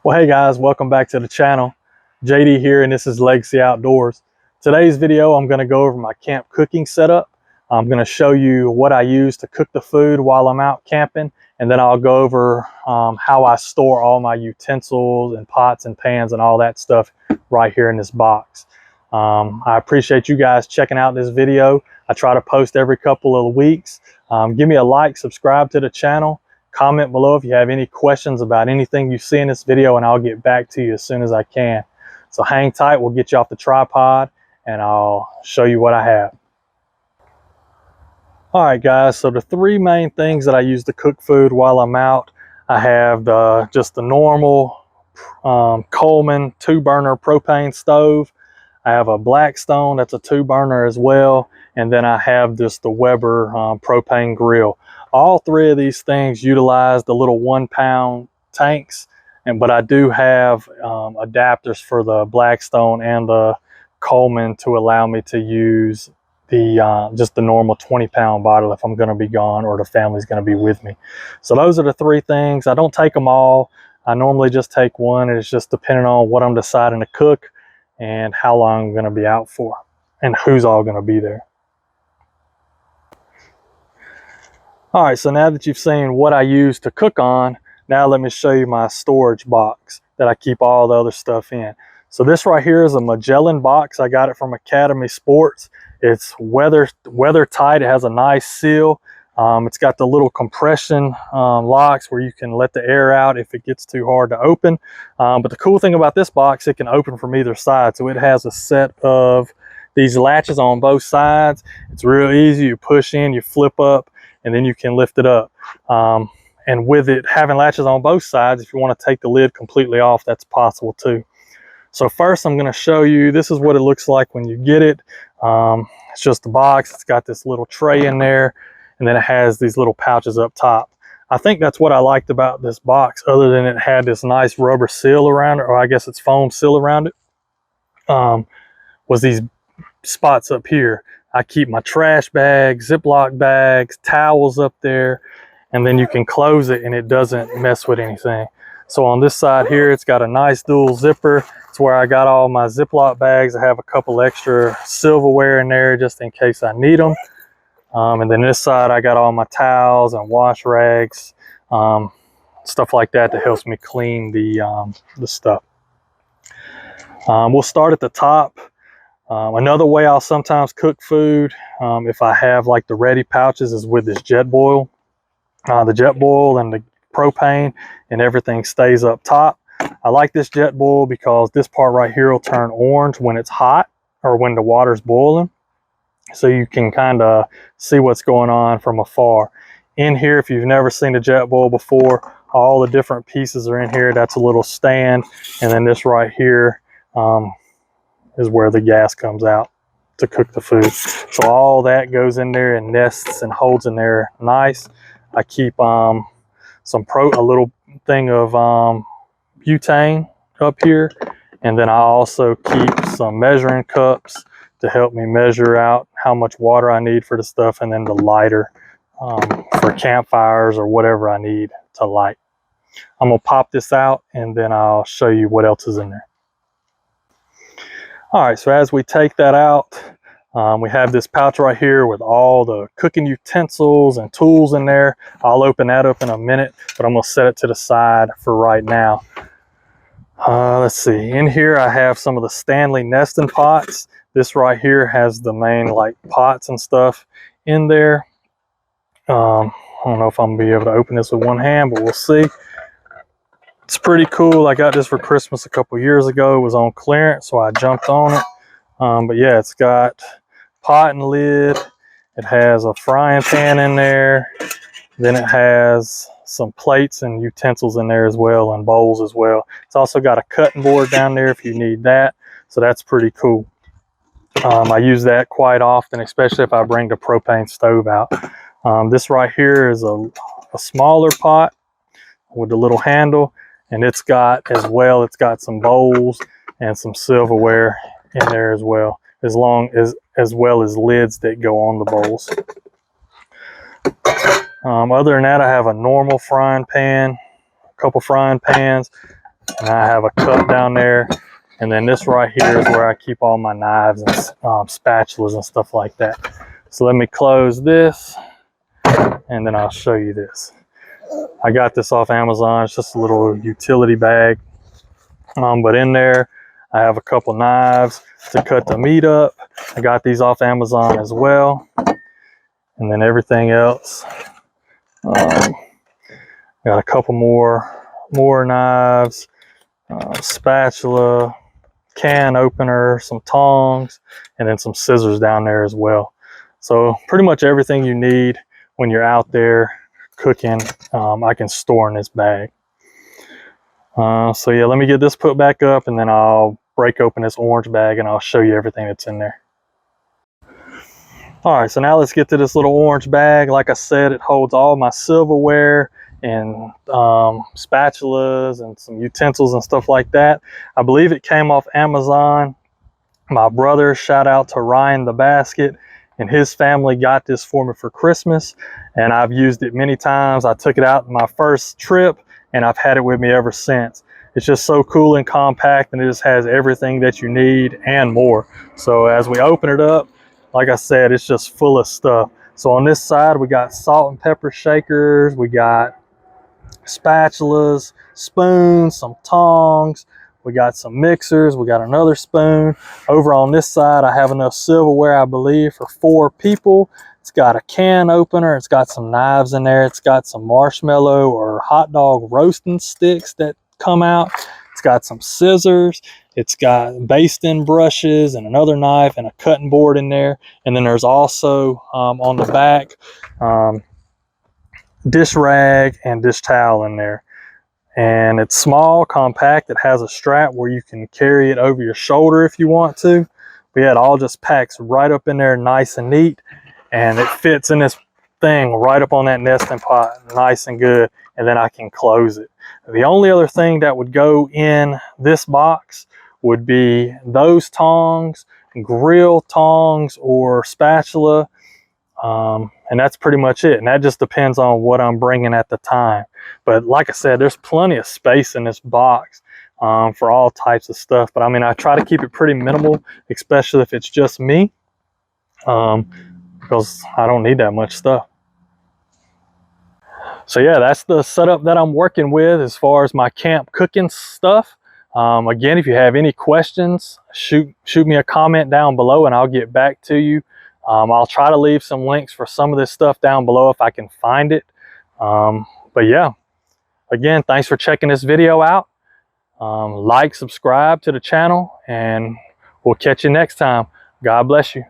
Well, hey guys, welcome back to the channel. JD here, and this is Legacy Outdoors. Today's video, I'm going to go over my camp cooking setup. I'm going to show you what I use to cook the food while I'm out camping, and then I'll go over how I store all my utensils and pots and pans and all that stuff right here in this box. I appreciate you guys checking out this video. I try to post every couple of weeks. Give me a like, subscribe to the channel. Comment below if you have any questions about anything you see in this video, and I'll get back to you as soon as I can. So hang tight, we'll get you off the tripod and I'll show you what I have. All right guys, so the three main things that I use to cook food while I'm out, I have just the normal Coleman 2-burner propane stove. I have a Blackstone, that's a 2-burner as well. And then I have just the Weber propane grill. All three of these things utilize the little 1-pound tanks, but I do have adapters for the Blackstone and the Coleman to allow me to use the just the normal 20-pound bottle if I'm going to be gone or the family's going to be with me. So those are the three things. I don't take them all. I normally just take one, and it's just depending on what I'm deciding to cook and how long I'm going to be out for and who's all going to be there. All right, so now that you've seen what I use to cook on, now let me show you my storage box that I keep all the other stuff in. So this right here is a Magellan box. I got it from Academy Sports. It's weather tight. It has a nice seal. It's got the little compression locks where you can let the air out if it gets too hard to open. But the cool thing about this box, it can open from either side. So it has a set of these latches on both sides. It's real easy. You push in, you flip up, and then you can lift it up. And with it having latches on both sides, if you want to take the lid completely off, that's possible too. So first I'm going to show you, this is what it looks like when you get it. It's just a box. It's got this little tray in there, and then it has these little pouches up top. I think that's what I liked about this box, other than it had this nice rubber seal around it, or I guess it's foam seal around it, was these spots up here. I keep my trash bags, Ziploc bags, towels up there, and then you can close it and it doesn't mess with anything. So on this side here, it's got a nice dual zipper. It's where I got all my Ziploc bags. I have a couple extra silverware in there just in case I need them. And then this side, I got all my towels and wash rags, stuff like that helps me clean the stuff. We'll start at the top. Another way I'll sometimes cook food, if I have like the ready pouches, is with this Jetboil. The Jetboil and the propane and everything stays up top. I like this Jetboil because this part right here will turn orange when it's hot or when the water's boiling. So you can kind of see what's going on from afar. In here, if you've never seen a Jetboil before, all the different pieces are in here. That's a little stand. And then this right here is where the gas comes out to cook the food. So all that goes in there and nests and holds in there nice. I keep a little thing of butane up here, and then I also keep some measuring cups to help me measure out how much water I need for the stuff, and then the lighter for campfires or whatever I need to light. I'm gonna pop this out and then I'll show you what else is in there. All right, so as we take that out, we have this pouch right here with all the cooking utensils and tools in there. I'll open that up in a minute, but I'm gonna set it to the side for right now. Let's see, in here I have some of the Stanley nesting pots. This right here has the main like pots and stuff in there. I don't know if I'm gonna be able to open this with one hand, but we'll see. It's pretty cool. I got this for Christmas a couple years ago. It was on clearance, so I jumped on it. But yeah, it's got pot and lid. It has a frying pan in there. Then it has some plates and utensils in there as well, and bowls as well. It's also got a cutting board down there if you need that. So that's pretty cool. I use that quite often, especially if I bring the propane stove out. This right here is a smaller pot with a little handle, and it's got some bowls and some silverware in there as well, as well as lids that go on the bowls. Other than that, I have a normal frying pan, a couple frying pans. And I have a cup down there. And then this right here is where I keep all my knives and spatulas and stuff like that. So let me close this and then I'll show you this. I got this off Amazon. It's just a little utility bag. But in there, I have a couple knives to cut the meat up. I got these off Amazon as well. And then everything else. Got a couple more knives, spatula, can opener, some tongs, and then some scissors down there as well. So pretty much everything you need when you're out there cooking, I can store in this bag. So yeah, let me get this put back up and then I'll break open this orange bag and I'll show you everything that's in there. All right, so now let's get to this little orange bag. Like I said, it holds all my silverware and spatulas and some utensils and stuff like that. I believe it came off Amazon. My brother, shout out to Ryan the Basket, and his family got this for me for Christmas, and I've used it many times. I took it out my first trip and I've had it with me ever since. It's just so cool and compact, and it just has everything that you need and more. So as we open it up, like I said, it's just full of stuff. So on this side, we got salt and pepper shakers, we got spatulas, spoons, some tongs, we got some mixers, we got another spoon. Over on this side, I have enough silverware, I believe, for 4 people. It's got a can opener, it's got some knives in there, it's got some marshmallow or hot dog roasting sticks that come out. It's got some scissors, it's got basting brushes and another knife and a cutting board in there. And then there's also on the back, dish rag and dish towel in there. And it's small, compact. It has a strap where you can carry it over your shoulder if you want to. But yeah, it all just packs right up in there nice and neat. And it fits in this thing right up on that nesting pot, nice and good. And then I can close it. The only other thing that would go in this box would be those tongs, grill tongs or spatula. And that's pretty much it. And that just depends on what I'm bringing at the time. But like I said, there's plenty of space in this box for all types of stuff. But I mean, I try to keep it pretty minimal, especially if it's just me, because I don't need that much stuff. So yeah, that's the setup that I'm working with as far as my camp cooking stuff. Again, if you have any questions, shoot me a comment down below and I'll get back to you. I'll try to leave some links for some of this stuff down below if I can find it. But yeah, again, thanks for checking this video out. Like, subscribe to the channel, and we'll catch you next time. God bless you.